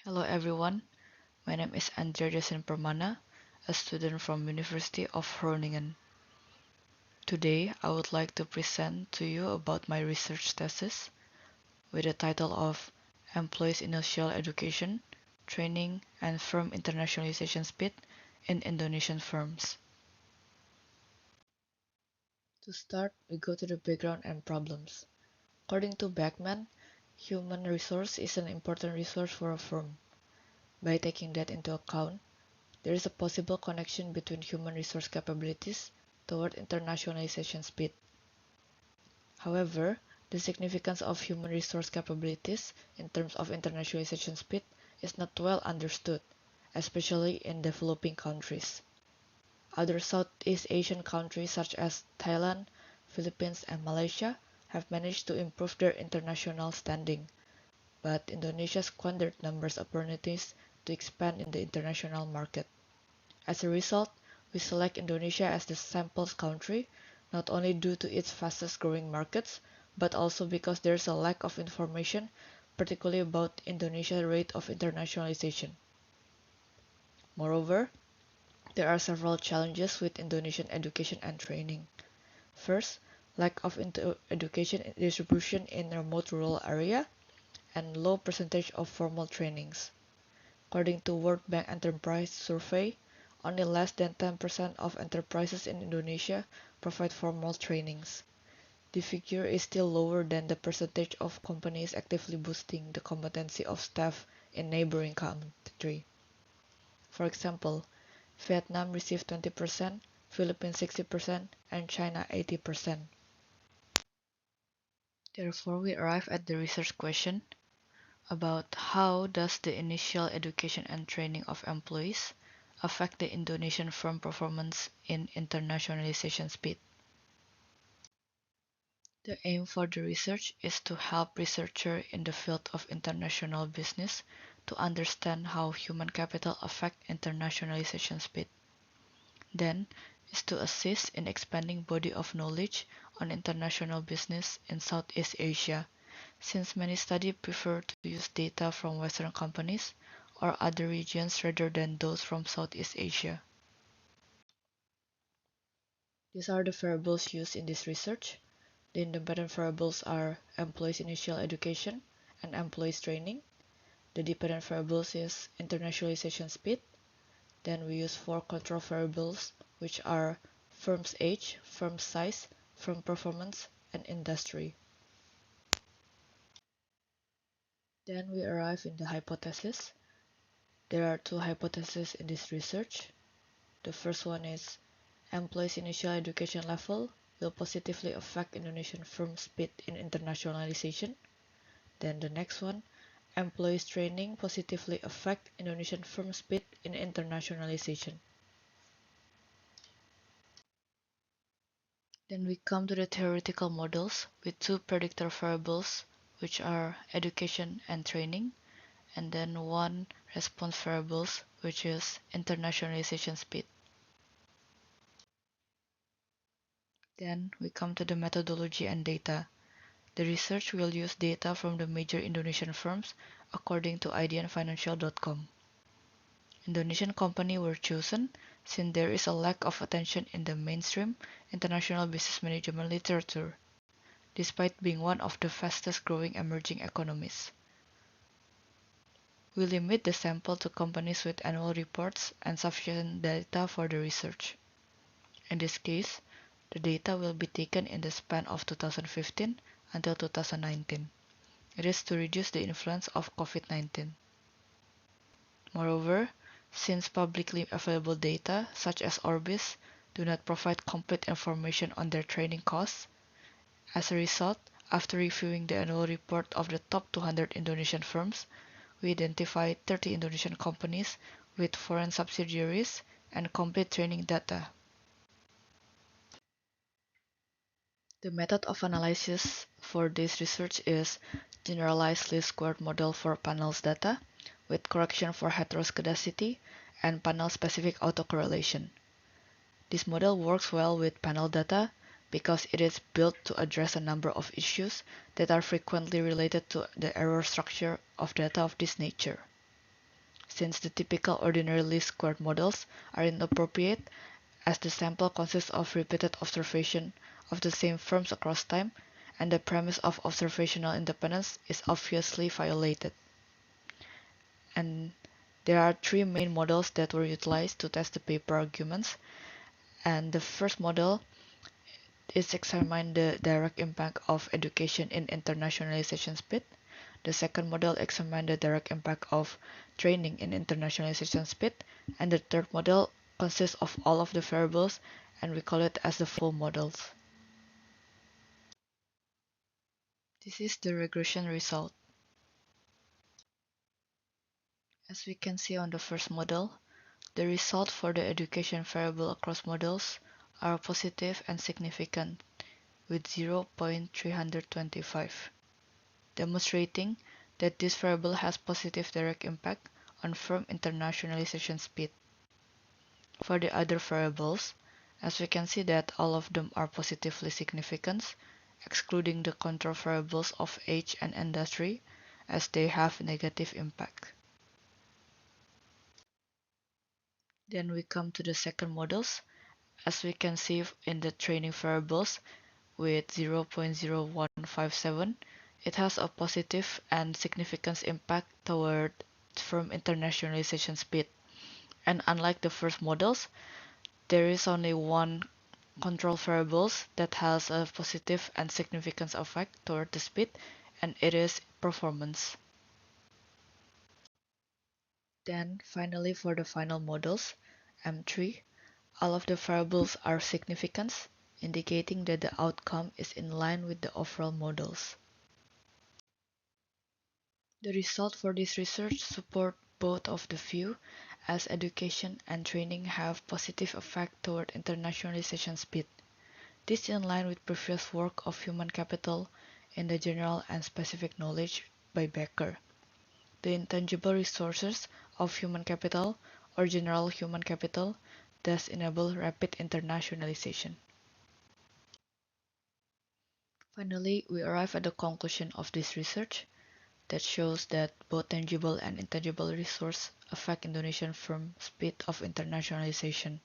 Hello everyone, my name is Andrea Permana, a student from University of Groningen. Today I would like to present to you about my research thesis with the title of Employees Initial Education, Training and Firm Internationalization Speed in Indonesian Firms. To start, we go to the background and problems. According to Beckman, human resource is an important resource for a firm. By taking that into account, there is a possible connection between human resource capabilities toward internationalization speed. However, the significance of human resource capabilities in terms of internationalization speed is not well understood, especially in developing countries. Other Southeast Asian countries such as Thailand, Philippines, and Malaysia have managed to improve their international standing, but Indonesia squandered numerous opportunities to expand in the international market. As a result, we select Indonesia as the sample country, not only due to its fastest growing markets, but also because there is a lack of information, particularly about Indonesia's rate of internationalization. Moreover, there are several challenges with Indonesian education and training. First, lack of education distribution in remote rural area and low percentage of formal trainings. According to World Bank Enterprise Survey, only less than 10% of enterprises in Indonesia provide formal trainings. The figure is still lower than the percentage of companies actively boosting the competency of staff in neighboring countries. For example, Vietnam received 20%, Philippines 60%, and China 80%. Therefore, we arrive at the research question about how does the initial education and training of employees affect the Indonesian firm performance in internationalization speed. The aim for the research is to help researchers in the field of international business to understand how human capital affect internationalization speed. Then is to assist in expanding body of knowledge on international business in Southeast Asia, since many studies prefer to use data from Western companies or other regions rather than those from Southeast Asia. These are the variables used in this research. The independent variables are employees' initial education and employees' training. The dependent variables is internationalization speed. Then we use four control variables, which are firm's age, firm size, firm performance, and industry. Then we arrive in the hypothesis. There are two hypotheses in this research. The first one is employees' initial education level will positively affect Indonesian firm speed in internationalization. Then the next one, employees' training positively affect Indonesian firm speed in internationalization. Then we come to the theoretical models with two predictor variables, which are education and training, and then one response variables, which is internationalization speed. Then we come to the methodology and data. The research will use data from the major Indonesian firms according to idnfinancial.com. Indonesian companies were chosen since there is a lack of attention in the mainstream international business management literature, despite being one of the fastest growing emerging economies. We limit the sample to companies with annual reports and sufficient data for the research. In this case, the data will be taken in the span of 2015 until 2019. It is to reduce the influence of COVID-19. Moreover, since publicly available data, such as Orbis, do not provide complete information on their training costs, as a result, after reviewing the annual report of the top 200 Indonesian firms, we identified 30 Indonesian companies with foreign subsidiaries and complete training data. The method of analysis for this research is generalized least squared model for panels data with correction for heteroscedasticity and panel-specific autocorrelation. This model works well with panel data because it is built to address a number of issues that are frequently related to the error structure of data of this nature. since the typical ordinary least squared models are inappropriate as the sample consists of repeated observation of the same firms across time and the premise of observational independence is obviously violated. And there are three main models that were utilized to test the paper arguments, and the first model is examine the direct impact of education in internationalization speed. The second model examines the direct impact of training in internationalization speed, and the third model consists of all of the variables, and we call it as the full models. This is the regression result. As we can see on the first model, the result for the education variable across models are positive and significant with 0.325, demonstrating that this variable has positive direct impact on firm internationalization speed. For the other variables, as we can see that all of them are positively significant, excluding the control variables of age and industry, as they have negative impact. Then we come to the second models. As we can see in the training variables with 0.0157, it has a positive and significant impact toward firm internationalization speed. And unlike the first models, there is only one control variables that has a positive and significant effect toward the speed, and it is performance. Then finally for the final models, M3, all of the variables are significant, indicating that the outcome is in line with the overall models. The results for this research support both of the view, as education and training have positive effect toward internationalization speed. This is in line with previous work of human capital in the general and specific knowledge by Becker. The intangible resources of human capital or general human capital thus enable rapid internationalization. Finally, we arrive at the conclusion of this research that shows that both tangible and intangible resources affect Indonesian firm speed of internationalization.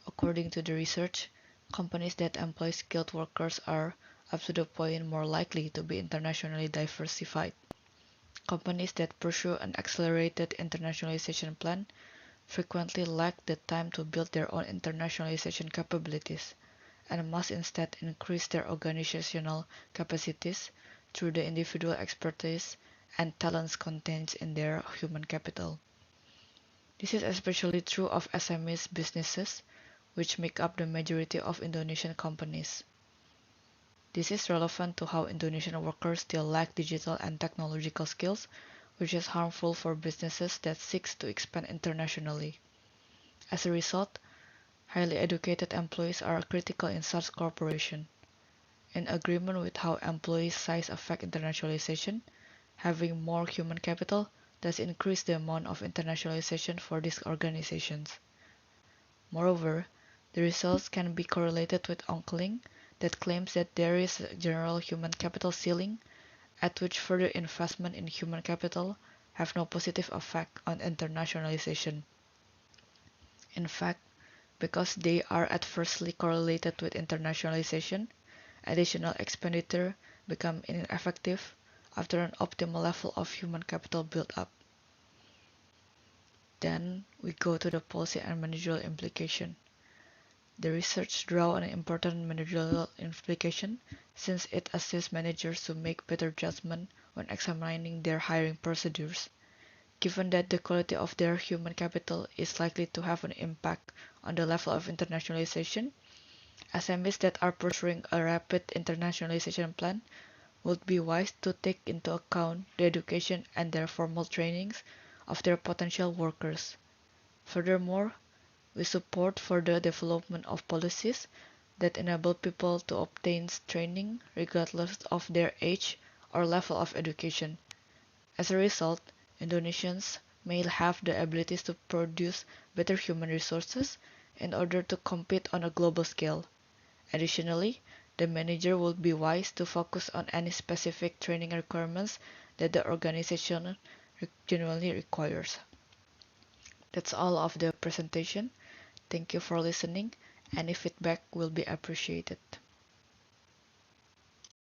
According to the research, companies that employ skilled workers are, up to the point, more likely to be internationally diversified. Companies that pursue an accelerated internationalization plan frequently lack the time to build their own internationalization capabilities and must instead increase their organizational capacities through the individual expertise and talents contained in their human capital. This is especially true of SME businesses, which make up the majority of Indonesian companies. This is relevant to how Indonesian workers still lack digital and technological skills, which is harmful for businesses that seek to expand internationally. As a result, highly educated employees are critical in such cooperation. In agreement with how employee size affects internationalization, having more human capital does increase the amount of internationalization for these organizations. Moreover, the results can be correlated with Onkling that claims that there is a general human capital ceiling at which further investment in human capital have no positive effect on internationalization. In fact, because they are adversely correlated with internationalization, additional expenditure become ineffective after an optimal level of human capital built up. Then we go to the policy and managerial implication. The research draws an important managerial implication since it assists managers to make better judgment when examining their hiring procedures. Given that the quality of their human capital is likely to have an impact on the level of internationalization, SMEs that are pursuing a rapid internationalization plan would be wise to take into account the education and their formal trainings of their potential workers. Furthermore, we support further development of policies that enable people to obtain training regardless of their age or level of education. As a result, Indonesians may have the abilities to produce better human resources in order to compete on a global scale. Additionally, the manager would be wise to focus on any specific training requirements that the organization genuinely requires. That's all of the presentation. Thank you for listening. Any feedback will be appreciated.